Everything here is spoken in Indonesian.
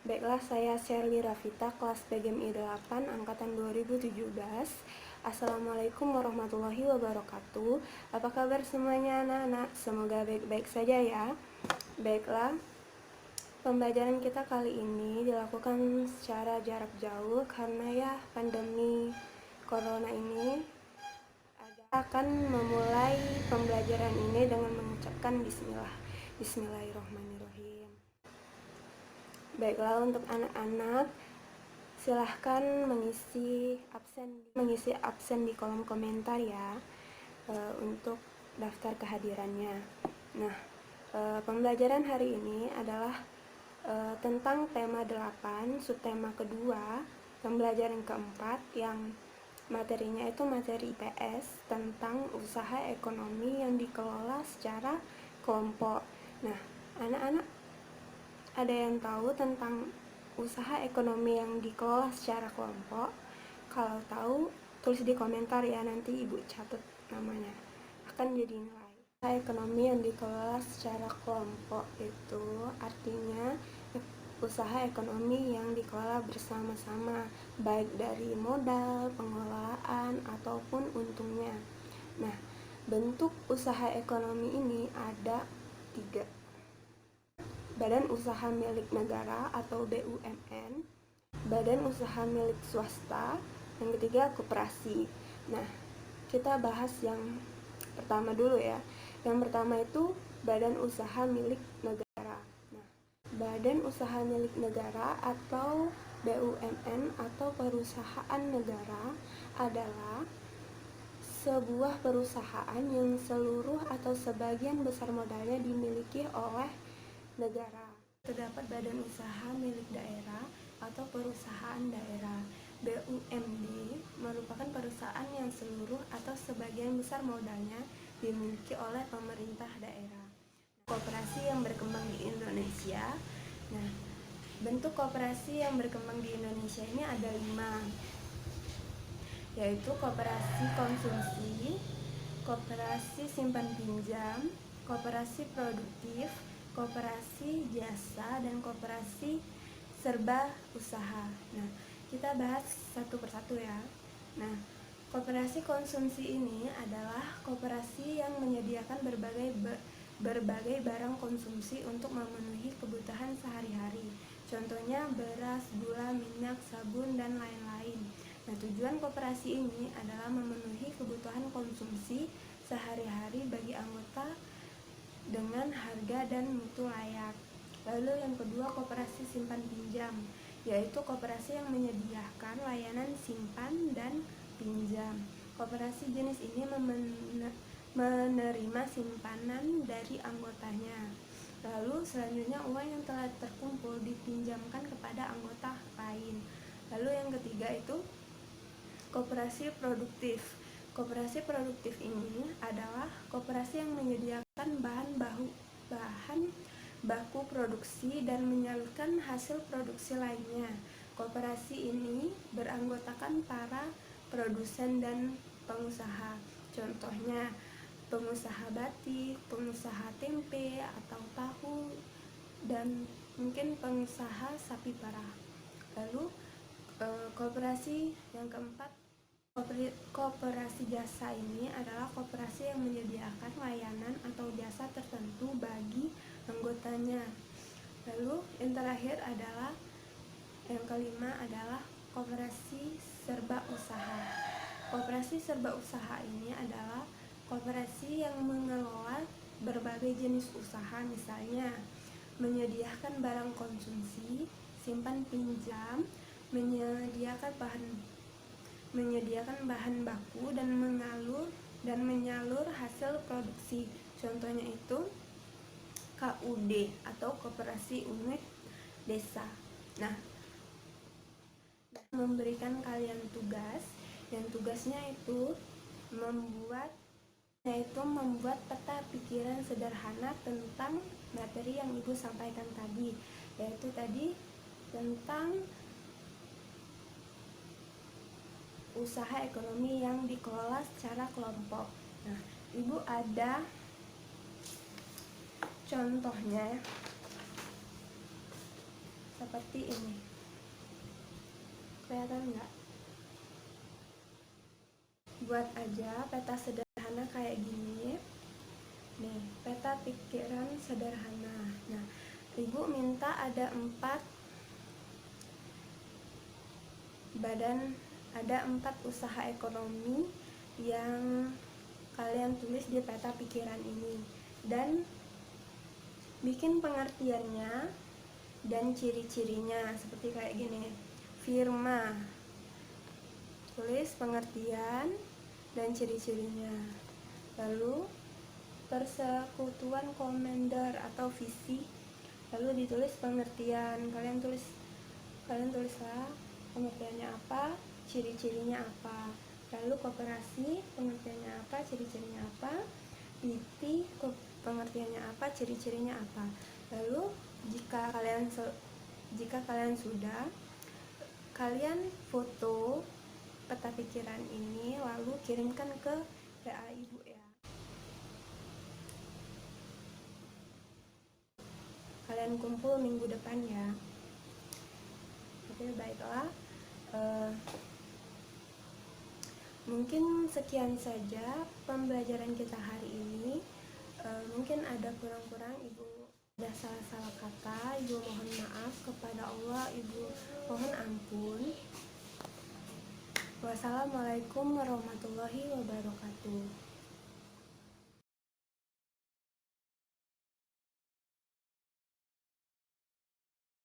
Baiklah, saya Sherly Rafita, kelas PGMI 8, Angkatan 2017. Assalamualaikum warahmatullahi wabarakatuh. Apa kabar semuanya anak-anak? Semoga baik-baik saja ya. Baiklah, pembelajaran kita kali ini dilakukan secara jarak jauh karena ya pandemi corona ini. Akan memulai pembelajaran ini dengan mengucapkan Bismillahirrahmanirrahim. Baiklah, untuk anak-anak silahkan mengisi absen di kolom komentar ya, untuk daftar kehadirannya. Nah, pembelajaran hari ini adalah tentang tema 8, subtema kedua, pembelajaran keempat yang materinya itu materi IPS tentang usaha ekonomi yang dikelola secara kelompok. Nah, anak-anak ada yang tahu tentang usaha ekonomi yang dikelola secara kelompok? Kalau tahu, tulis di komentar ya, nanti ibu catat namanya, akan jadi nilai. Usaha ekonomi yang dikelola secara kelompok itu artinya usaha ekonomi yang dikelola bersama-sama, baik dari modal, pengelolaan, ataupun untungnya. Nah, bentuk usaha ekonomi ini ada 3. Badan usaha milik negara atau BUMN, badan usaha milik swasta, yang ketiga koperasi. Nah, kita bahas yang pertama dulu ya. Yang pertama itu badan usaha milik negara. Nah, badan usaha milik negara atau BUMN atau perusahaan negara adalah sebuah perusahaan yang seluruh atau sebagian besar modalnya dimiliki oleh negara. Terdapat badan usaha milik daerah atau perusahaan daerah. BUMD merupakan perusahaan yang seluruh atau sebagian besar modalnya dimiliki oleh pemerintah daerah. Koperasi yang berkembang di Indonesia. Nah, bentuk koperasi yang berkembang di Indonesia ini ada 5, yaitu koperasi konsumsi, koperasi simpan pinjam, koperasi produktif, koperasi jasa, dan koperasi serba usaha. Nah, kita bahas satu persatu ya. Nah, koperasi konsumsi ini adalah koperasi yang menyediakan berbagai barang konsumsi untuk memenuhi kebutuhan sehari-hari. Contohnya beras, gula, minyak, sabun, dan lain-lain. Nah, tujuan koperasi ini adalah memenuhi kebutuhan konsumsi sehari-hari bagi anggota dengan harga dan mutu layak. Lalu yang kedua, koperasi simpan pinjam, yaitu koperasi yang menyediakan layanan simpan dan pinjam. Koperasi jenis ini menerima simpanan dari anggotanya. Lalu selanjutnya uang yang telah terkumpul dipinjamkan kepada anggota lain. Lalu yang ketiga itu koperasi produktif. Koperasi produktif ini adalah koperasi yang menyediakan bahan baku produksi dan menyalurkan hasil produksi lainnya. Koperasi ini beranggotakan para produsen dan pengusaha. Contohnya pengusaha batik, pengusaha tempe atau tahu, dan mungkin pengusaha sapi perah. Lalu koperasi yang keempat, koperasi jasa ini adalah koperasi yang menyediakan layanan atau jasa tertentu bagi anggotanya. Lalu yang terakhir adalah yang kelima adalah koperasi serba usaha. Koperasi serba usaha ini adalah koperasi yang mengelola berbagai jenis usaha, misalnya menyediakan barang konsumsi, simpan pinjam, menyediakan bahan baku, dan menyalur hasil produksi. Contohnya itu KUD atau koperasi unit desa. Nah, memberikan kalian tugas, dan tugasnya itu membuat peta pikiran sederhana tentang materi yang ibu sampaikan tadi, yaitu tadi tentang usaha ekonomi yang dikelola secara kelompok. Nah, ibu ada contohnya. seperti ini. Kelihatan nggak? Buat aja peta sederhana kayak gini. Nih, peta pikiran sederhana. Nah, Ibu minta ada 4 badan, ada 4 usaha ekonomi yang kalian tulis di peta pikiran ini, dan bikin pengertiannya dan ciri-cirinya seperti kayak gini. Firma, tulis pengertian dan ciri-cirinya. Lalu persekutuan komander atau visi, lalu ditulis pengertian. Kalian tulislah pengertiannya apa, ciri-cirinya apa. Lalu koperasi, pengertiannya apa, ciri-cirinya apa. PT, pengertiannya apa, ciri-cirinya apa. Lalu jika kalian sudah, kalian foto peta pikiran ini lalu kirimkan ke WA Ibu ya. Kalian kumpul minggu depan ya. Oke, baiklah. Mungkin sekian saja pembelajaran kita hari ini. Mungkin ada kurang-kurang, Ibu ada salah-salah kata, Ibu mohon maaf kepada Allah, Ibu mohon ampun. Wassalamualaikum warahmatullahi wabarakatuh.